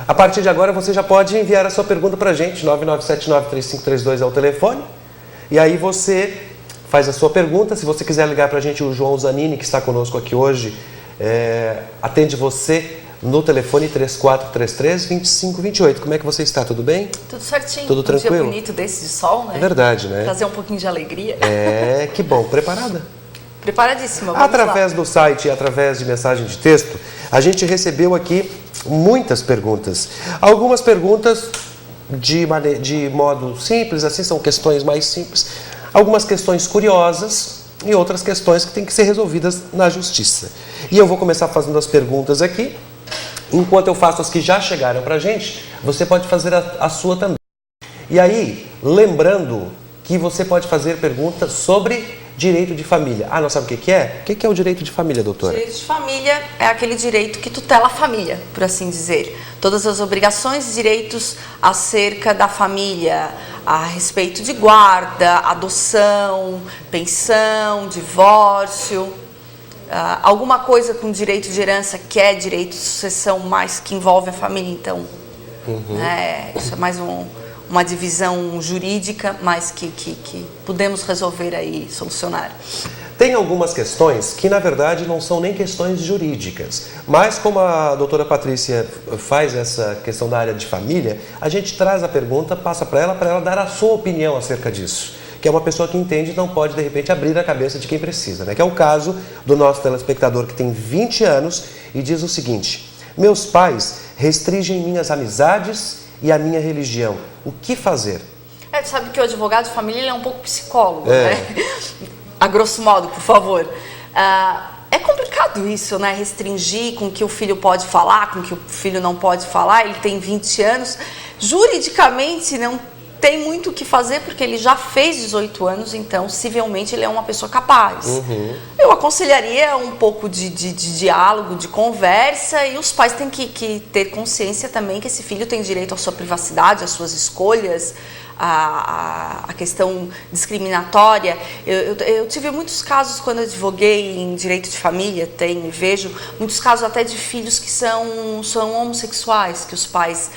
A partir de agora você já pode enviar a sua pergunta para a gente, 9979-3532 é o telefone. E aí você faz a sua pergunta. Se você quiser ligar para a gente, o João Zanini, que está conosco aqui hoje, atende você no telefone 3433-2528. Como é que você está? Tudo bem? Tudo certinho. Tudo tranquilo? Um dia bonito desse de sol, né? É verdade, né? Trazer um pouquinho de alegria. Que bom. Preparada? Preparadíssima, vamos Através lá. do site e através de mensagem de texto, a gente recebeu aqui muitas perguntas. Algumas perguntas de modo simples, assim, são questões mais simples. Algumas questões curiosas e outras questões que têm que ser resolvidas na justiça. E eu vou começar fazendo as perguntas aqui. Enquanto eu faço as que já chegaram pra gente, você pode fazer a sua também. E aí, lembrando que você pode fazer perguntas sobre direito de família. Não sabe o que é? O que é o direito de família, doutora? Direito de família é aquele direito que tutela a família, por assim dizer. Todas as obrigações e direitos acerca da família, a respeito de guarda, adoção, pensão, divórcio, alguma coisa com direito de herança que é direito de sucessão, mas que envolve a família, então. Isso é mais uma divisão jurídica, mas que podemos resolver aí, solucionar. Tem algumas questões que, na verdade, não são nem questões jurídicas, mas como a doutora Patrícia faz essa questão da área de família, a gente traz a pergunta, passa para ela dar a sua opinião acerca disso, que é uma pessoa que entende e não pode, de repente, abrir a cabeça de quem precisa, né? Que é o caso do nosso telespectador que tem 20 anos e diz o seguinte: meus pais restringem minhas amizades e a minha religião. O que fazer? Tu sabe que o advogado de família ele é um pouco psicólogo, né? A grosso modo, por favor. É complicado isso, né? Restringir com o que o filho pode falar, com o que o filho não pode falar. Ele tem 20 anos. Juridicamente não tem muito o que fazer, porque ele já fez 18 anos, então, civilmente, ele é uma pessoa capaz. Eu aconselharia um pouco de diálogo, de conversa, e os pais têm que ter consciência também que esse filho tem direito à sua privacidade, às suas escolhas, a questão discriminatória. Eu tive muitos casos quando eu advoguei em direito de família, tenho e vejo muitos casos até de filhos que são homossexuais, que os pais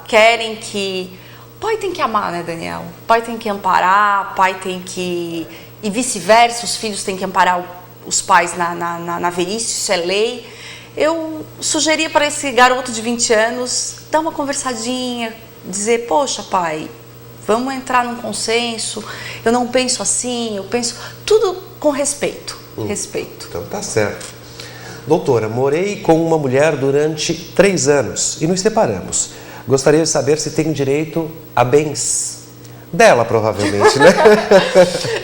querem que... Pai tem que amar, né, Daniel? Pai tem que amparar, pai tem que... E vice-versa, os filhos têm que amparar os pais na velhice, isso é lei. Eu sugeria para esse garoto de 20 anos dar uma conversadinha, dizer, poxa, pai, vamos entrar num consenso, eu não penso assim, eu penso... Tudo com respeito, respeito. Então tá certo. Doutora, morei com uma mulher durante 3 anos e nos separamos. Gostaria de saber se tenho direito a bens dela, provavelmente, né?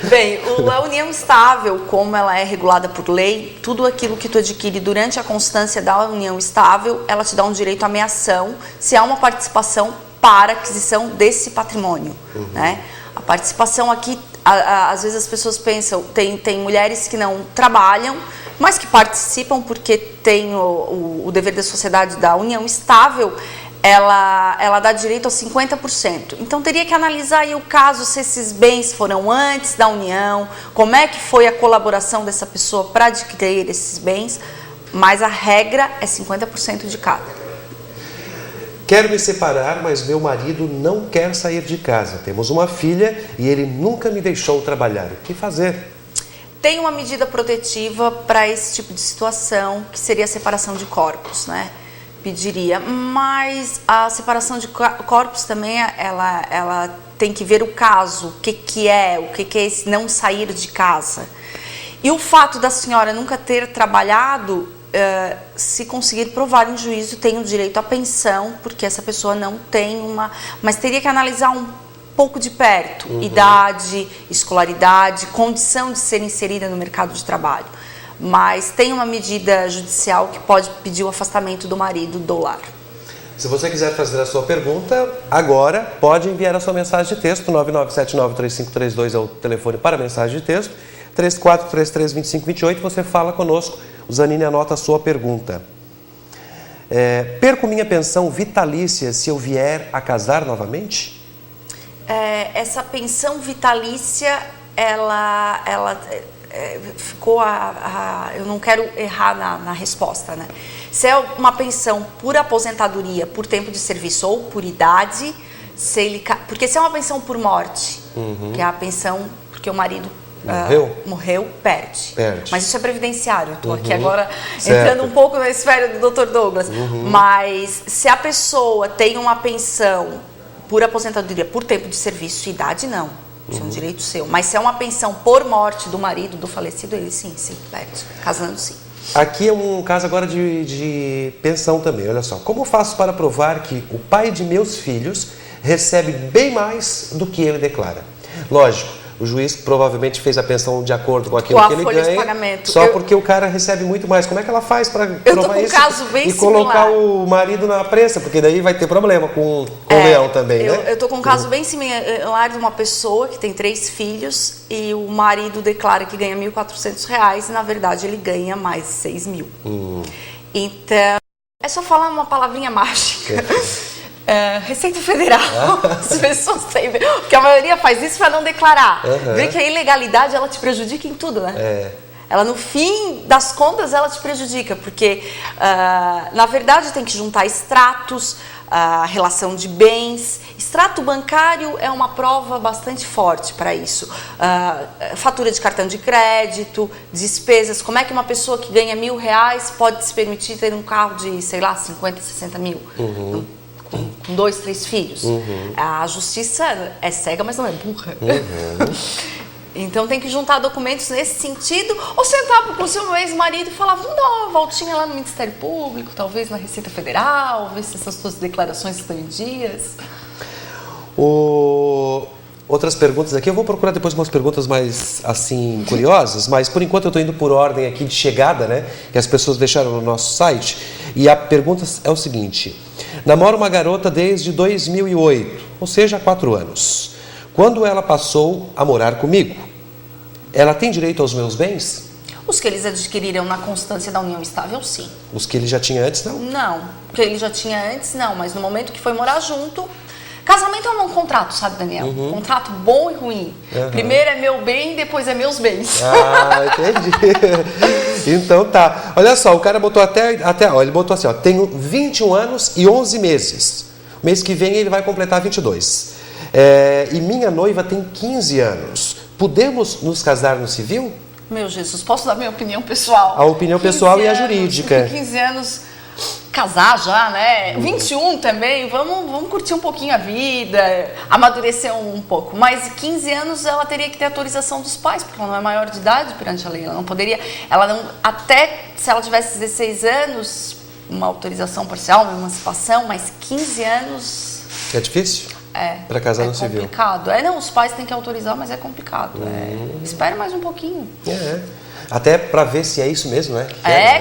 Bem, a união estável, como ela é regulada por lei, tudo aquilo que tu adquire durante a constância da união estável, ela te dá um direito à meação, se há uma participação para aquisição desse patrimônio, né? A participação aqui, às vezes as pessoas pensam, tem mulheres que não trabalham, mas que participam porque tem o dever da sociedade da união estável. Ela dá direito a 50%. Então, teria que analisar aí o caso, se esses bens foram antes da união, como é que foi a colaboração dessa pessoa para adquirir esses bens, mas a regra é 50% de cada. Quero me separar, mas meu marido não quer sair de casa. Temos uma filha e ele nunca me deixou trabalhar. O que fazer? Tem uma medida protetiva para esse tipo de situação, que seria a separação de corpos, né? Pediria, mas a separação de corpos também, ela tem que ver o caso, o que é esse não sair de casa. E o fato da senhora nunca ter trabalhado, se conseguir provar em juízo, tem o direito à pensão, porque essa pessoa não tem uma... Mas teria que analisar um pouco de perto, idade, escolaridade, condição de ser inserida no mercado de trabalho. Mas tem uma medida judicial que pode pedir o afastamento do marido do lar. Se você quiser fazer a sua pergunta, agora pode enviar a sua mensagem de texto. 9979-3532 é o telefone para mensagem de texto. 3433-2528, você fala conosco. O Zanini anota a sua pergunta. Perco minha pensão vitalícia se eu vier a casar novamente? Essa pensão vitalícia, ela ficou eu não quero errar na resposta, né? Se é uma pensão por aposentadoria, por tempo de serviço ou por idade, porque se é uma pensão por morte, que é a pensão porque o marido morreu, perde. Mas isso é previdenciário. Estou aqui agora entrando um pouco na esfera do Dr. Douglas. Mas se a pessoa tem uma pensão por aposentadoria, por tempo de serviço e idade, não. Isso é um direito seu. Mas se é uma pensão por morte do marido, do falecido, ele sim, perde. Casando, sim. Aqui é um caso agora de pensão também, olha só. Como faço para provar que o pai de meus filhos recebe bem mais do que ele declara? Lógico, o juiz provavelmente fez a pensão de acordo com aquilo que ele ganha, só porque o cara recebe muito mais. Como é que ela faz para provar isso e colocar o marido na prensa? Porque daí vai ter problema com o leão também, né? Eu estou com um caso bem similar de uma pessoa que tem 3 filhos e o marido declara que ganha R$1.400 e na verdade ele ganha mais 6.000. Então, é só falar uma palavrinha mágica. Receita Federal, as pessoas têm, porque a maioria faz isso para não declarar. Vê que a ilegalidade ela te prejudica em tudo, né? Ela no fim das contas ela te prejudica, porque na verdade tem que juntar extratos, relação de bens. Extrato bancário é uma prova bastante forte para isso. Fatura de cartão de crédito, despesas. Como é que uma pessoa que ganha R$1.000 pode se permitir ter um carro de, sei lá, 50, 60 mil? Com 2, 3 filhos. A justiça é cega, mas não é burra. Então tem que juntar documentos nesse sentido, ou sentar com o seu ex-marido e falar, vamos dar uma voltinha lá no Ministério Público, talvez na Receita Federal, ver se essas suas declarações estão em dias. Outras perguntas aqui, eu vou procurar depois umas perguntas mais, assim, curiosas, mas por enquanto eu estou indo por ordem aqui de chegada, né, que as pessoas deixaram no nosso site, e a pergunta é o seguinte: namoro uma garota desde 2008, ou seja, há 4 anos. Quando ela passou a morar comigo, ela tem direito aos meus bens? Os que eles adquiriram na constância da união estável, sim. Os que ele já tinha antes, não? Não, o que ele já tinha antes, não, mas no momento que foi morar junto... Casamento é um contrato, sabe, Daniel? Um contrato bom e ruim. Primeiro é meu bem, depois é meus bens. Entendi. Então tá. Olha só, o cara botou ele botou assim, ó, tenho 21 anos e 11 meses. Mês que vem ele vai completar 22. E minha noiva tem 15 anos. Podemos nos casar no civil? Meu Jesus, posso dar minha opinião pessoal? A opinião pessoal e a jurídica. 15 anos... Casar já, né? 21 também, vamos curtir um pouquinho a vida, amadurecer um pouco. Mas 15 anos ela teria que ter autorização dos pais, porque ela não é maior de idade perante a lei. Ela não poderia, até se ela tivesse 16 anos, uma autorização parcial, uma emancipação, mas 15 anos... É difícil? Para casar no civil. É complicado. Não, os pais têm que autorizar, mas é complicado. Espere mais um pouquinho. Até para ver se é isso mesmo, né?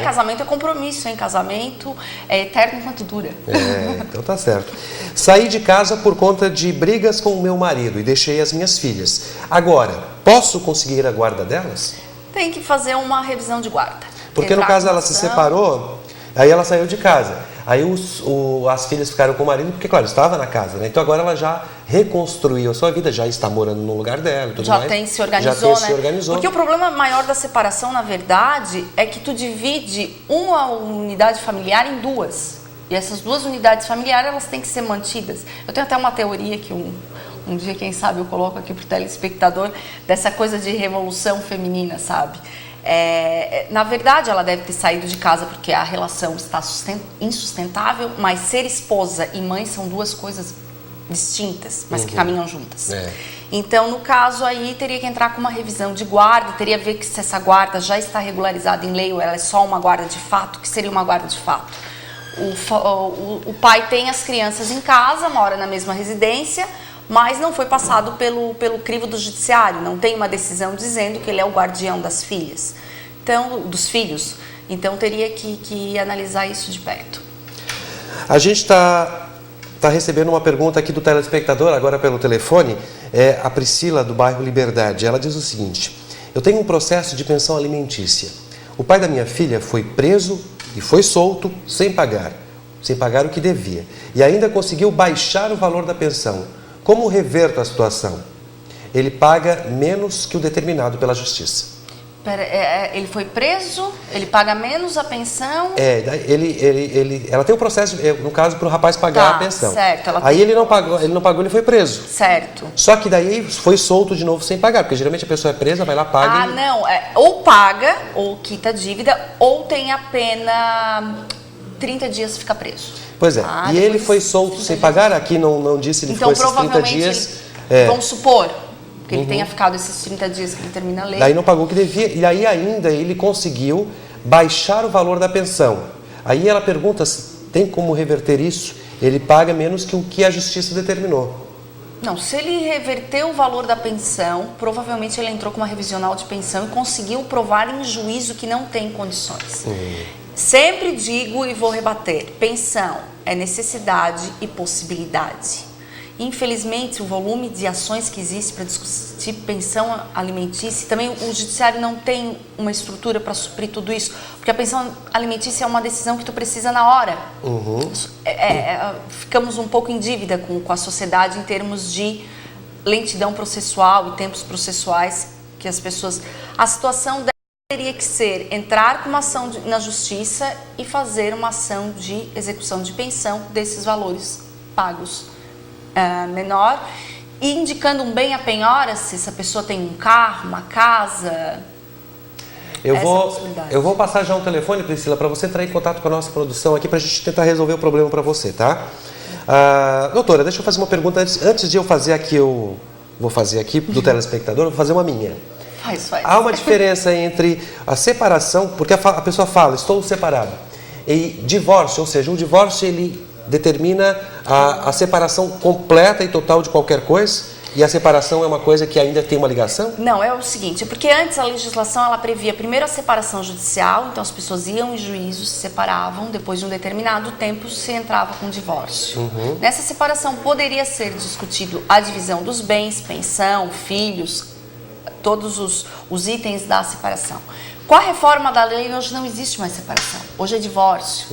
Casamento é compromisso, hein? Casamento é eterno enquanto dura. Então tá certo. Saí de casa por conta de brigas com o meu marido e deixei as minhas filhas. Agora, posso conseguir a guarda delas? Tem que fazer uma revisão de guarda. Porque no caso ela se separou, aí ela saiu de casa. Aí as filhas ficaram com o marido, porque, claro, estava na casa, né? Então agora ela já reconstruiu a sua vida, já está morando no lugar dela e tudo mais. Se organizou. Porque o problema maior da separação, na verdade, é que tu divide uma unidade familiar em 2. E essas 2 unidades familiares, elas têm que ser mantidas. Eu tenho até uma teoria que um dia, quem sabe, eu coloco aqui para o telespectador, dessa coisa de revolução feminina, sabe? Na verdade, ela deve ter saído de casa porque a relação está insustentável, mas ser esposa e mãe são 2 coisas distintas, mas que caminham juntas. Então, no caso aí, teria que entrar com uma revisão de guarda, teria que ver se essa guarda já está regularizada em lei ou ela é só uma guarda de fato. O que seria uma guarda de fato? O pai tem as crianças em casa, mora na mesma residência, mas não foi passado pelo crivo do judiciário, não tem uma decisão dizendo que ele é o guardião das filhas, dos filhos. Então teria que analisar isso de perto. A gente está recebendo uma pergunta aqui do telespectador, agora pelo telefone, a Priscila do bairro Liberdade. Ela diz o seguinte: eu tenho um processo de pensão alimentícia. O pai da minha filha foi preso e foi solto sem pagar o que devia, e ainda conseguiu baixar o valor da pensão. Como reverto a situação? Ele paga menos que o determinado pela justiça. Ele foi preso, ele paga menos a pensão. Ela tem um processo, no caso, para o rapaz pagar a pensão. Certo. Aí ele não pagou, ele foi preso. Certo. Só que daí foi solto de novo sem pagar, porque geralmente a pessoa é presa, vai lá, paga. Não, ou paga, ou quita a dívida, ou tem a pena 30 dias fica preso. Pois é, e ele foi solto sem pagar, aqui não disse, ele ficou esses 30 dias. Vamos supor que ele tenha ficado esses 30 dias que ele termina a lei. Daí não pagou o que devia, e aí ainda ele conseguiu baixar o valor da pensão. Aí ela pergunta se tem como reverter isso, ele paga menos que o que a justiça determinou. Não, se ele reverteu o valor da pensão, provavelmente ele entrou com uma revisional de pensão e conseguiu provar em juízo que não tem condições. Sempre digo e vou rebater, pensão é necessidade e possibilidade. Infelizmente, o volume de ações que existe para discutir pensão alimentícia, também o judiciário não tem uma estrutura para suprir tudo isso, porque a pensão alimentícia é uma decisão que tu precisa na hora. Ficamos um pouco em dívida com a sociedade em termos de lentidão processual e tempos processuais que as pessoas... A situação teria que ser entrar com uma ação na justiça e fazer uma ação de execução de pensão desses valores pagos. Menor, e indicando um bem a penhora, se essa pessoa tem um carro, uma casa. Eu vou passar já um telefone, Priscila, para você entrar em contato com a nossa produção aqui, para a gente tentar resolver o problema para você, tá? Doutora, deixa eu fazer uma pergunta antes de eu fazer aqui, eu vou fazer aqui do telespectador, eu vou fazer uma minha. Faz. Há uma diferença entre a separação, porque a pessoa fala, estou separado, e divórcio, ou seja, o divórcio ele determina a separação completa e total de qualquer coisa, e a separação é uma coisa que ainda tem uma ligação? Não, é o seguinte, porque antes a legislação ela previa primeiro a separação judicial, então as pessoas iam em juízo, se separavam, depois de um determinado tempo se entrava com o divórcio. Nessa separação poderia ser discutido a divisão dos bens, pensão, filhos, todos os itens da separação. Com a reforma da lei, hoje não existe mais separação. Hoje é divórcio.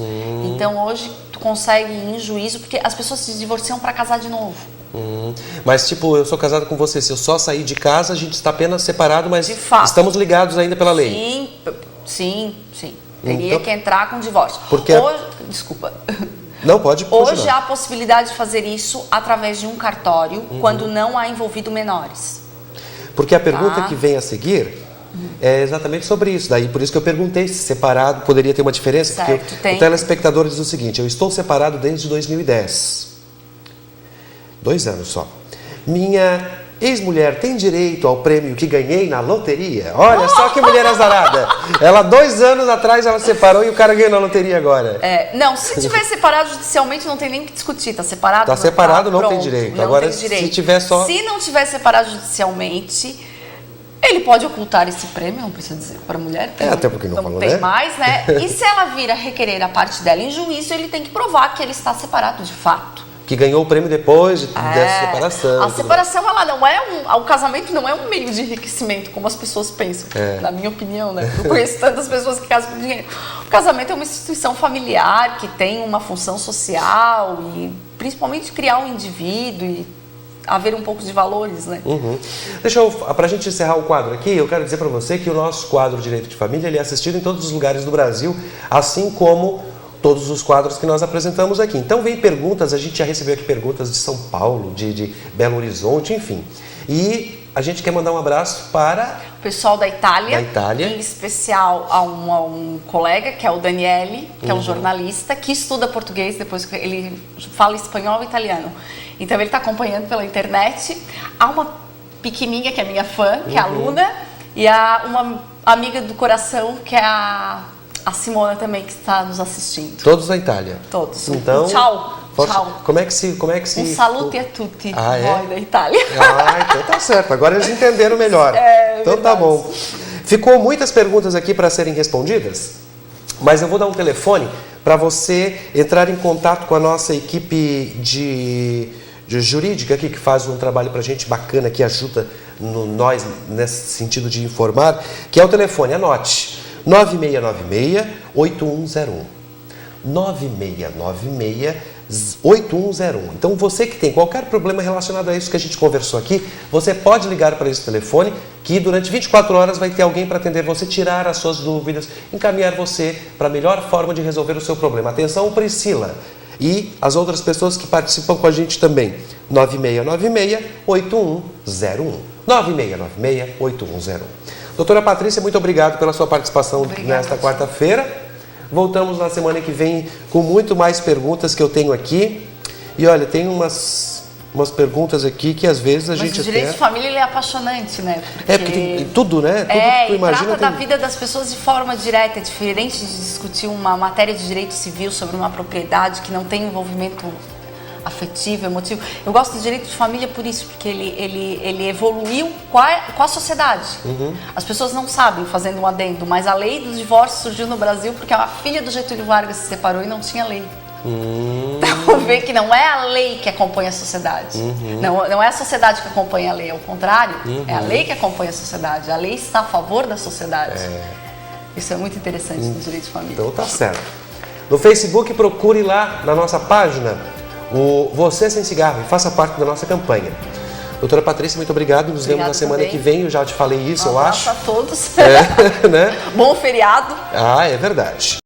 Então, hoje, tu consegue ir em juízo, porque as pessoas se divorciam para casar de novo. Mas, tipo, eu sou casado com você, se eu só sair de casa, a gente está apenas separado, mas de fato, estamos ligados ainda pela lei. Sim. Teria que entrar com divórcio. Porque... Desculpa. Não, pode continuar. Hoje há a possibilidade de fazer isso através de um cartório, quando não há envolvido menores. Porque a pergunta que vem a seguir... é exatamente sobre isso. Daí, por isso que eu perguntei se separado poderia ter uma diferença. Certo, porque o telespectador diz o seguinte: eu estou separado desde 2010. 2 anos só. Minha ex-mulher tem direito ao prêmio que ganhei na loteria? Olha só que mulher azarada. Ela 2 anos atrás ela separou e o cara ganhou na loteria agora. Não, se tiver separado judicialmente não tem nem que discutir. Está separado? Está separado, não tem direito. Não agora, tem direito. se tiver só... Se não tiver separado judicialmente... Ele pode ocultar esse prêmio, não precisa dizer para a mulher. Até porque não falou, tem mais, né? E se ela vir a requerer a parte dela em juízo, ele tem que provar que ele está separado de fato. Que ganhou o prêmio depois dessa separação. A separação, ela não é o casamento não é um meio de enriquecimento, como as pessoas pensam. Na minha opinião, né? Eu conheço tantas pessoas que casam por dinheiro. O casamento é uma instituição familiar que tem uma função social e principalmente criar um indivíduo e haver um pouco de valores, né? Pra gente encerrar o quadro aqui, eu quero dizer para você que o nosso quadro Direito de Família ele é assistido em todos os lugares do Brasil, assim como todos os quadros que nós apresentamos aqui. Então vem perguntas, a gente já recebeu aqui perguntas de São Paulo, de Belo Horizonte, enfim. E a gente quer mandar um abraço para... o pessoal da Itália, em especial a um colega, que é o Daniele, que é um jornalista, que estuda português, depois que ele fala espanhol e italiano. Então ele está acompanhando pela internet. Há uma pequenininha, que é minha fã, que é a Luna, e há uma amiga do coração, que é a Simona também, que está nos assistindo. Todos da Itália? Todos. Então, tchau. Como é que se... Um salute a tutti, é? da Itália. Então tá certo, agora eles entenderam melhor. Então verdade. Tá bom. Ficou muitas perguntas aqui para serem respondidas, mas eu vou dar um telefone para você entrar em contato com a nossa equipe de jurídica aqui, que faz um trabalho para a gente bacana, que ajuda nós nesse sentido de informar, que é o telefone, anote, 9696-8101. 8101. Então você que tem qualquer problema relacionado a isso que a gente conversou aqui, você pode ligar para esse telefone que durante 24 horas vai ter alguém para atender você, tirar as suas dúvidas, encaminhar você para a melhor forma de resolver o seu problema. Atenção, Priscila e as outras pessoas que participam com a gente também. 9696-8101. 9696-8101. Doutora Patrícia, muito obrigado pela sua participação nesta quarta-feira. Voltamos na semana que vem com muito mais perguntas que eu tenho aqui. E olha, tem umas perguntas aqui que às vezes a gente Mas o direito de família ele é apaixonante, né? Porque tem tudo, né? Tudo que tu imagina. Trata da vida das pessoas de forma direta. É diferente de discutir uma matéria de direito civil sobre uma propriedade que não tem envolvimento afetivo, emotivo. Eu gosto do direito de família por isso, porque ele evoluiu com a sociedade. As pessoas não sabem, fazendo um adendo, mas a lei do divórcio surgiu no Brasil porque a filha do Getúlio Vargas se separou e não tinha lei. Então vê que não é a lei que acompanha a sociedade. Não é a sociedade que acompanha a lei, ao contrário, é a lei que acompanha a sociedade. A lei está a favor da sociedade. Isso é muito interessante no direito de família. Então tá certo. No Facebook, procure lá na nossa página o Você Sem Cigarro e faça parte da nossa campanha. Doutora Patrícia, muito obrigado. Nos vemos na semana que vem. Eu já te falei isso, eu acho. Um abraço a todos. Né? Bom feriado. Ah, é verdade.